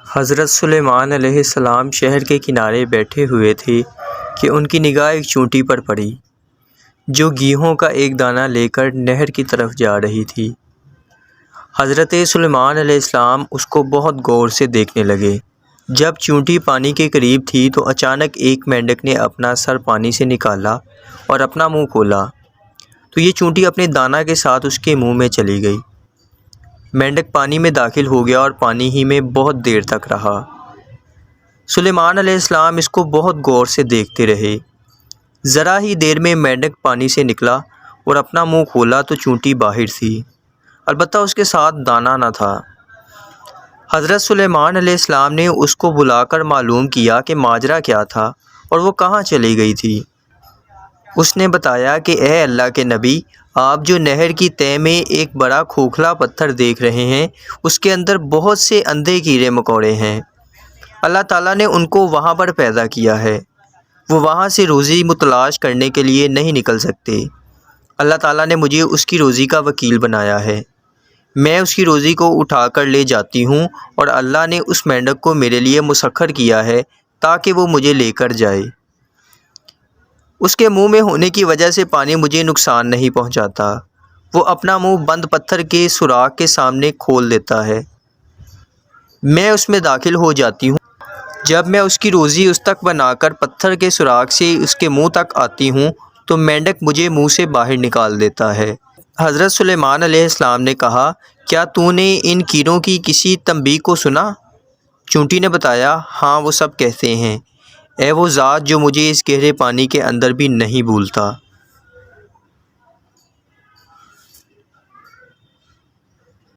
حضرت سلیمان علیہ السلام شہر کے کنارے بیٹھے ہوئے تھے کہ ان کی نگاہ ایک چونٹی پر پڑی جو گیہوں کا ایک دانہ لے کر نہر کی طرف جا رہی تھی۔ حضرت سلیمان علیہ السلام اس کو بہت غور سے دیکھنے لگے۔ جب چونٹی پانی کے قریب تھی تو اچانک ایک مینڈک نے اپنا سر پانی سے نکالا اور اپنا منہ کھولا تو یہ چونٹی اپنے دانہ کے ساتھ اس کے منہ میں چلی گئی۔ مینڈک پانی میں داخل ہو گیا اور پانی ہی میں بہت دیر تک رہا۔ سلیمان علیہ السلام اس کو بہت غور سے دیکھتے رہے۔ ذرا ہی دیر میں مینڈک پانی سے نکلا اور اپنا منہ کھولا تو چونٹی باہر تھی، البتہ اس کے ساتھ دانہ نہ تھا۔ حضرت سلیمان علیہ السلام نے اس کو بلا کر معلوم کیا کہ ماجرا کیا تھا اور وہ کہاں چلی گئی تھی۔ اس نے بتایا کہ اے اللہ کے نبی، آپ جو نہر کی تہہ میں ایک بڑا کھوکھلا پتھر دیکھ رہے ہیں اس کے اندر بہت سے اندھے کیڑے مکوڑے ہیں۔ اللہ تعالیٰ نے ان کو وہاں پر پیدا کیا ہے، وہ وہاں سے روزی متلاش کرنے کے لیے نہیں نکل سکتے۔ اللہ تعالیٰ نے مجھے اس کی روزی کا وکیل بنایا ہے، میں اس کی روزی کو اٹھا کر لے جاتی ہوں اور اللہ نے اس مینڈک کو میرے لیے مسخر کیا ہے تاکہ وہ مجھے لے کر جائے۔ اس کے منہ میں ہونے کی وجہ سے پانی مجھے نقصان نہیں پہنچاتا، وہ اپنا منہ بند پتھر کے سوراخ کے سامنے کھول دیتا ہے، میں اس میں داخل ہو جاتی ہوں۔ جب میں اس کی روزی اس تک بنا کر پتھر کے سوراخ سے اس کے منہ تک آتی ہوں تو مینڈک مجھے منہ سے باہر نکال دیتا ہے۔ حضرت سلیمان علیہ السلام نے کہا، کیا تو نے ان کیڑوں کی کسی تنبیہ کو سنا؟ چونٹی نے بتایا، ہاں وہ سب کہتے ہیں، اے وہ ذات جو مجھے اس گہرے پانی کے اندر بھی نہیں بھولتا۔